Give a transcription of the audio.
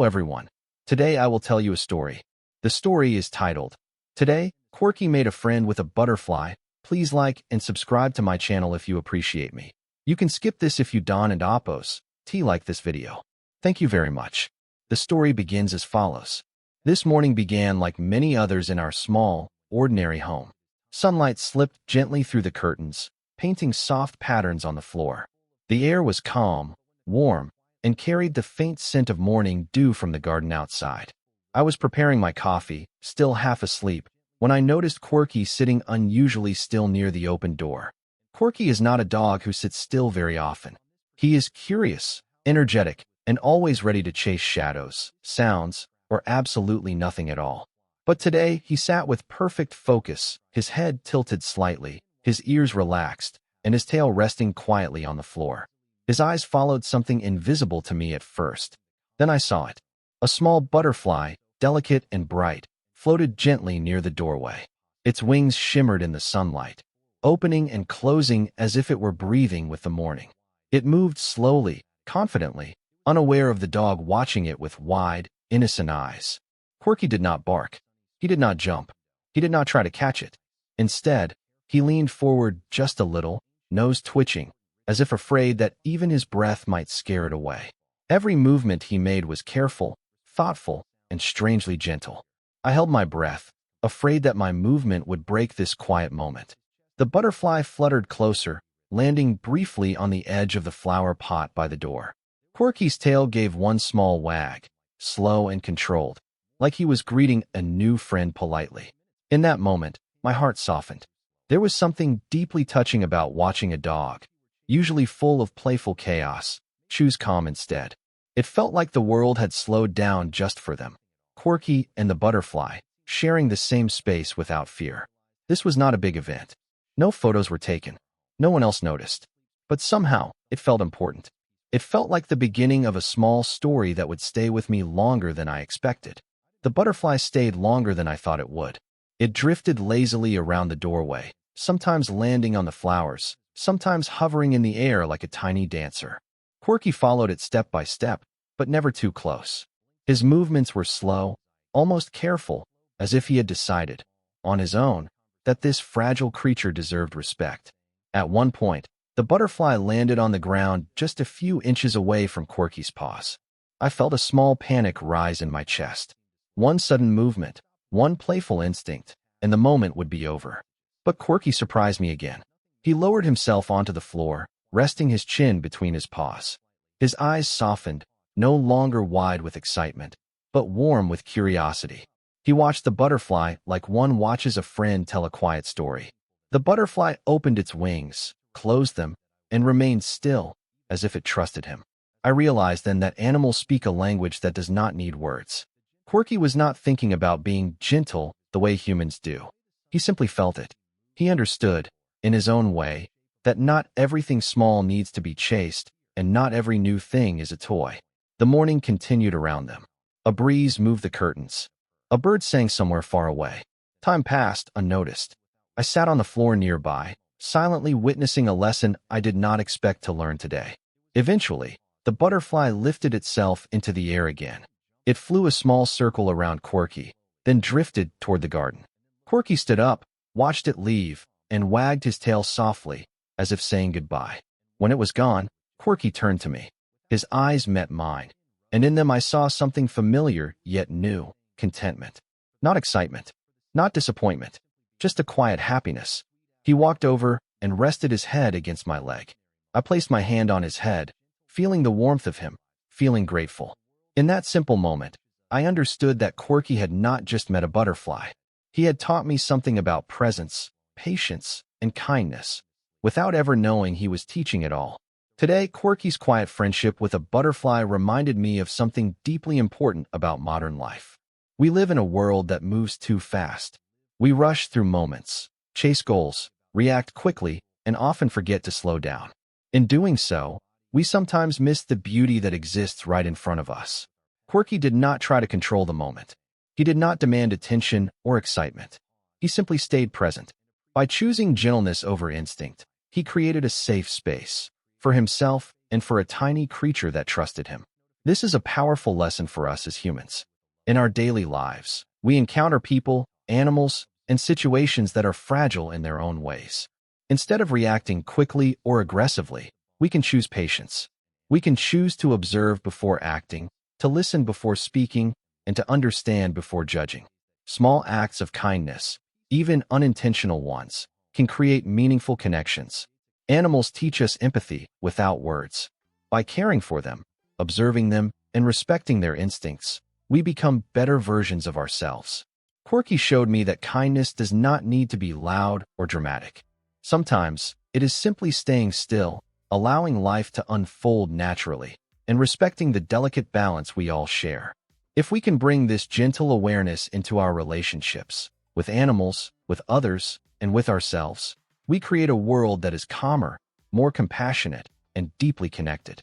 everyone. Today I will tell you a story. The story is titled, Today, Corky Made a Friend with a Butterfly. Please like and subscribe to my channel if you appreciate me. You can skip this if you don't and oppose. Like this video. Thank you very much. The story begins as follows. This morning began like many others in our small, ordinary home. Sunlight slipped gently through the curtains, painting soft patterns on the floor. The air was calm, warm, and carried the faint scent of morning dew from the garden outside. I was preparing my coffee, still half asleep, when I noticed Corky sitting unusually still near the open door. Corky is not a dog who sits still very often. He is curious, energetic, and always ready to chase shadows, sounds, or absolutely nothing at all. But today, he sat with perfect focus, his head tilted slightly, his ears relaxed, and his tail resting quietly on the floor. His eyes followed something invisible to me at first. Then I saw it. A small butterfly, delicate and bright, floated gently near the doorway. Its wings shimmered in the sunlight, opening and closing as if it were breathing with the morning. It moved slowly, confidently, unaware of the dog watching it with wide, innocent eyes. Corky did not bark. He did not jump. He did not try to catch it. Instead, he leaned forward just a little, nose twitching, as if afraid that even his breath might scare it away. Every movement he made was careful, thoughtful, and strangely gentle. I held my breath, afraid that my movement would break this quiet moment. The butterfly fluttered closer, landing briefly on the edge of the flower pot by the door. Corky's tail gave one small wag, slow and controlled, like he was greeting a new friend politely. In that moment, my heart softened. There was something deeply touching about watching a dog, usually full of playful chaos, choose calm instead. It felt like the world had slowed down just for them. Corky and the butterfly, sharing the same space without fear. This was not a big event. No photos were taken. No one else noticed. But somehow, it felt important. It felt like the beginning of a small story that would stay with me longer than I expected. The butterfly stayed longer than I thought it would. It drifted lazily around the doorway, sometimes landing on the flowers, sometimes hovering in the air like a tiny dancer. Corky followed it step by step, but never too close. His movements were slow, almost careful, as if he had decided, on his own, that this fragile creature deserved respect. At one point, the butterfly landed on the ground just a few inches away from Corky's paws. I felt a small panic rise in my chest. One sudden movement, one playful instinct, and the moment would be over. But Corky surprised me again. He lowered himself onto the floor, resting his chin between his paws. His eyes softened, no longer wide with excitement, but warm with curiosity. He watched the butterfly like one watches a friend tell a quiet story. The butterfly opened its wings, closed them, and remained still, as if it trusted him. I realized then that animals speak a language that does not need words. Corky was not thinking about being gentle the way humans do. He simply felt it. He understood, in his own way, that not everything small needs to be chased, and not every new thing is a toy. The morning continued around them. A breeze moved the curtains. A bird sang somewhere far away. Time passed unnoticed. I sat on the floor nearby, silently witnessing a lesson I did not expect to learn today. Eventually, the butterfly lifted itself into the air again. It flew a small circle around Corky, then drifted toward the garden. Corky stood up, watched it leave, and wagged his tail softly, as if saying goodbye. When it was gone, Corky turned to me. His eyes met mine, and in them I saw something familiar yet new, contentment. Not excitement, not disappointment, just a quiet happiness. He walked over and rested his head against my leg. I placed my hand on his head, feeling the warmth of him, feeling grateful. In that simple moment, I understood that Corky had not just met a butterfly. He had taught me something about presence, patience, and kindness, without ever knowing he was teaching it all. Today, Corky's quiet friendship with a butterfly reminded me of something deeply important about modern life. We live in a world that moves too fast. We rush through moments, chase goals, react quickly, and often forget to slow down. In doing so, we sometimes miss the beauty that exists right in front of us. Corky did not try to control the moment. He did not demand attention or excitement. He simply stayed present. By choosing gentleness over instinct, he created a safe space for himself and for a tiny creature that trusted him. This is a powerful lesson for us as humans. In our daily lives, we encounter people, animals, and situations that are fragile in their own ways. Instead of reacting quickly or aggressively, we can choose patience. We can choose to observe before acting, to listen before speaking, and to understand before judging. Small acts of kindness, even unintentional ones, can create meaningful connections. Animals teach us empathy without words. By caring for them, observing them, and respecting their instincts, we become better versions of ourselves. Corky showed me that kindness does not need to be loud or dramatic. Sometimes, it is simply staying still, allowing life to unfold naturally, and respecting the delicate balance we all share. If we can bring this gentle awareness into our relationships, with animals, with others, and with ourselves, we create a world that is calmer, more compassionate, and deeply connected.